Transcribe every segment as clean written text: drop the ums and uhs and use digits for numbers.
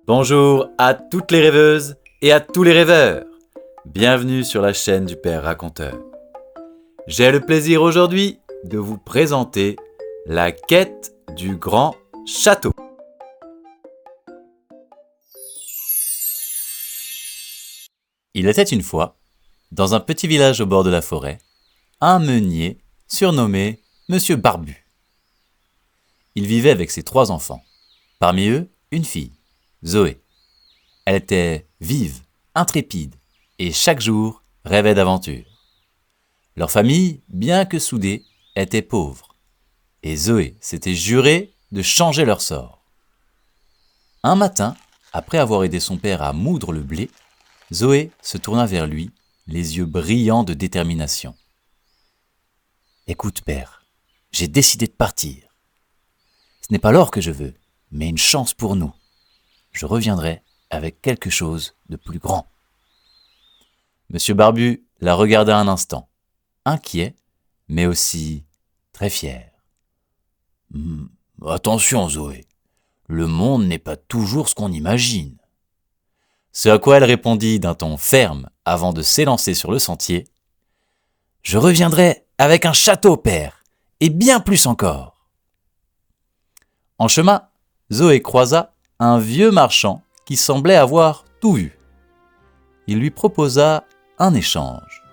Bonjour à toutes les rêveuses et à tous les rêveurs. Bienvenue sur la chaîne du Père Raconteur. J'ai le plaisir aujourd'hui de vous présenter la quête du grand château. Il était une fois, dans un petit village au bord de la forêt, un meunier surnommé Monsieur Barbu. Il vivait avec ses 3 enfants. Parmi eux, une fille, Zoé. Elle était vive, intrépide, et chaque jour rêvait d'aventure. Leur famille, bien que soudée, était pauvre, et Zoé s'était juré de changer leur sort. Un matin, après avoir aidé son père à moudre le blé, Zoé se tourna vers lui, les yeux brillants de détermination. « Écoute, père, j'ai décidé de partir. Ce n'est pas l'or que je veux, mais une chance pour nous. Je reviendrai avec quelque chose de plus grand. » Monsieur Barbu la regarda un instant, inquiet, mais aussi très fier. « Attention, Zoé, le monde n'est pas toujours ce qu'on imagine. » Ce à quoi elle répondit d'un ton ferme avant de s'élancer sur le sentier. « Je reviendrai avec un château, père, et bien plus encore. » En chemin, Zoé croisa un vieux marchand qui semblait avoir tout vu. Il lui proposa un échange.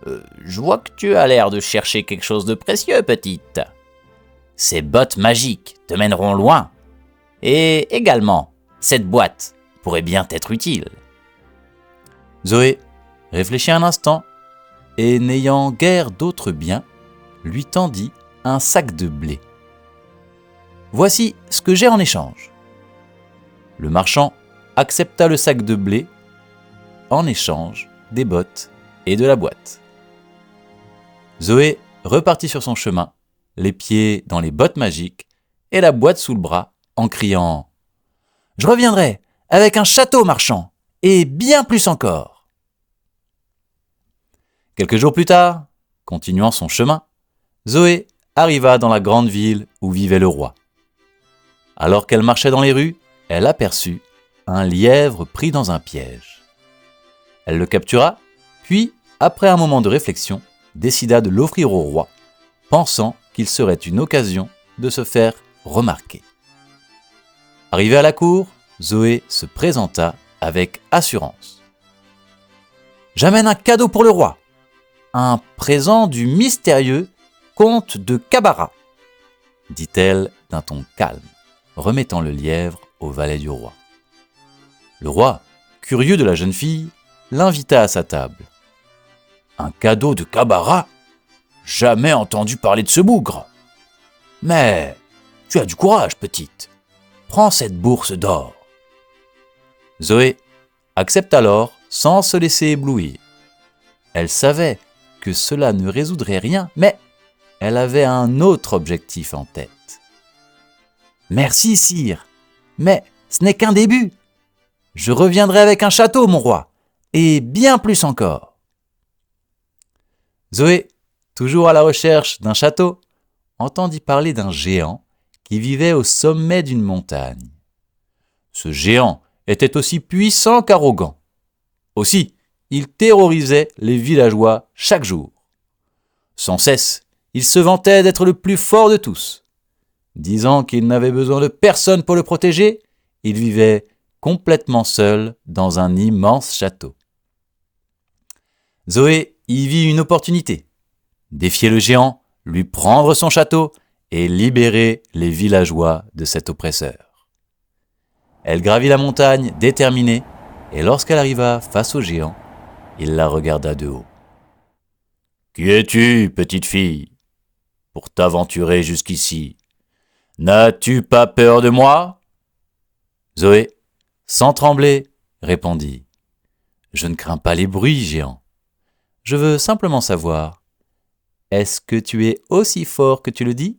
Je vois que tu as l'air de chercher quelque chose de précieux, petite. Ces bottes magiques te mèneront loin. Et également, cette boîte pourrait bien t'être utile. » Zoé réfléchit un instant et, n'ayant guère d'autre bien, lui tendit un sac de blé. « Voici ce que j'ai en échange. » Le marchand accepta le sac de blé en échange des bottes et de la boîte. Zoé repartit sur son chemin, les pieds dans les bottes magiques et la boîte sous le bras, en criant « Je reviendrai avec un château, marchand, et bien plus encore. » Quelques jours plus tard, continuant son chemin, Zoé arriva dans la grande ville où vivait le roi. Alors qu'elle marchait dans les rues, elle aperçut un lièvre pris dans un piège. Elle le captura, puis, après un moment de réflexion, décida de l'offrir au roi, pensant qu'il serait une occasion de se faire remarquer. Arrivée à la cour, Zoé se présenta avec assurance. « J'amène un cadeau pour le roi, un présent du mystérieux comte de Cabarat, » dit-elle d'un ton calme, remettant le lièvre au valet du roi. Le roi, curieux de la jeune fille, l'invita à sa table. « Un cadeau de Cabarat ? Jamais entendu parler de ce bougre. Mais tu as du courage, petite. Prends cette bourse d'or. » Zoé accepte alors sans se laisser éblouir. Elle savait que cela ne résoudrait rien, mais elle avait un autre objectif en tête. « Merci, sire, mais ce n'est qu'un début. Je reviendrai avec un château, mon roi, et bien plus encore. » Zoé, toujours à la recherche d'un château, entendit parler d'un géant qui vivait au sommet d'une montagne. Ce géant était aussi puissant qu'arrogant. Aussi, il terrorisait les villageois chaque jour. Sans cesse, il se vantait d'être le plus fort de tous. Disant qu'il n'avait besoin de personne pour le protéger, il vivait complètement seul dans un immense château. Zoé y vit une opportunité. Défier le géant, lui prendre son château et libérer les villageois de cet oppresseur. Elle gravit la montagne déterminée, et lorsqu'elle arriva face au géant, il la regarda de haut. « Qui es-tu, petite fille, pour t'aventurer jusqu'ici ? N'as-tu pas peur de moi ?» Zoé, sans trembler, répondit. « Je ne crains pas les bruits, géant. Je veux simplement savoir, est-ce que tu es aussi fort que tu le dis ?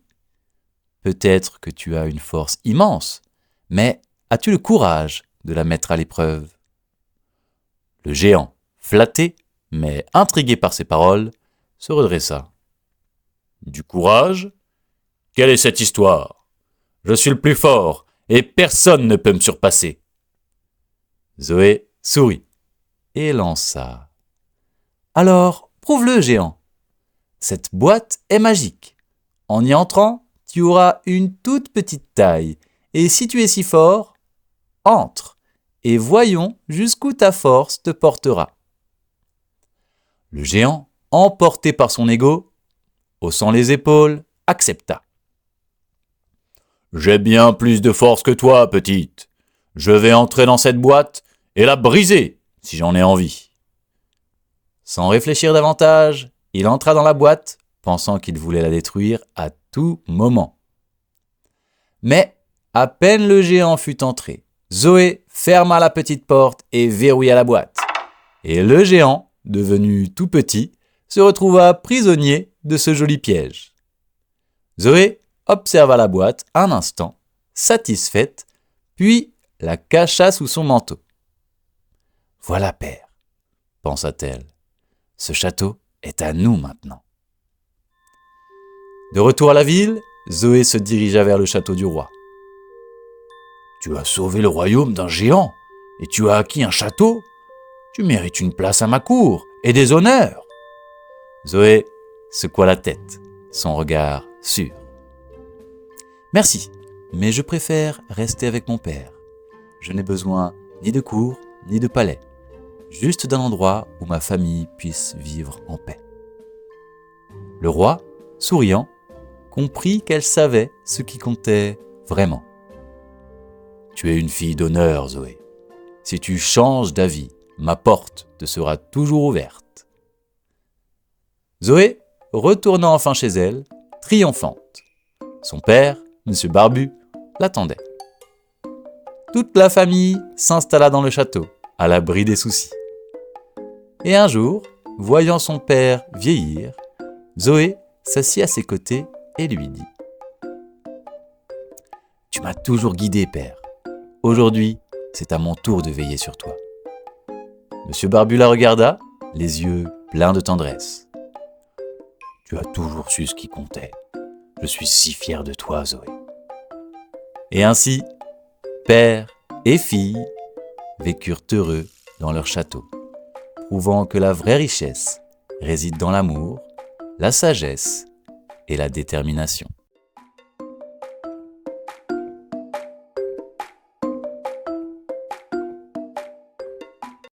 Peut-être que tu as une force immense, mais as-tu le courage de la mettre à l'épreuve ?» Le géant, flatté, mais intrigué par ces paroles, se redressa. « Du courage ? Quelle est cette histoire ? Je suis le plus fort, et personne ne peut me surpasser. Zoé sourit et lança. Alors, prouve-le, géant. Cette boîte est magique. En y entrant, tu auras une toute petite taille, et si tu es si fort, entre, et voyons jusqu'où ta force te portera. Le géant, emporté par son ego, haussant les épaules, accepta. J'ai bien plus de force que toi, petite. Je vais entrer dans cette boîte et la briser, si j'en ai envie. Sans réfléchir davantage, il entra dans la boîte, pensant qu'il voulait la détruire à tout moment. Mais, à peine le géant fut entré, Zoé ferma la petite porte et verrouilla la boîte. Et le géant, devenu tout petit, se retrouva prisonnier de ce joli piège. Zoé observa la boîte un instant, satisfaite, puis la cacha sous son manteau. « Voilà, père, pensa-t-elle, ce château est à nous maintenant. » De retour à la ville, Zoé se dirigea vers le château du roi. « Tu as sauvé le royaume d'un géant et tu as acquis un château. Tu mérites une place à ma cour et des honneurs. » Zoé secoua la tête, son regard sûr. « Merci, mais je préfère rester avec mon père. Je n'ai besoin ni de cour ni de palais, juste d'un endroit où ma famille puisse vivre en paix. » Le roi, souriant, comprit qu'elle savait ce qui comptait vraiment. « Tu es une fille d'honneur, Zoé. Si tu changes d'avis, ma porte te sera toujours ouverte. » Zoé retourna enfin chez elle, triomphante. Son père, M. Barbu, l'attendait. Toute la famille s'installa dans le château, à l'abri des soucis. Et un jour, voyant son père vieillir, Zoé s'assit à ses côtés et lui dit « Tu m'as toujours guidé, père. Aujourd'hui, c'est à mon tour de veiller sur toi. » Monsieur Barbu la regarda, les yeux pleins de tendresse. « Tu as toujours su ce qui comptait. Je suis si fier de toi, Zoé. » Et ainsi, père et fille vécurent heureux dans leur château, prouvant que la vraie richesse réside dans l'amour, la sagesse et la détermination.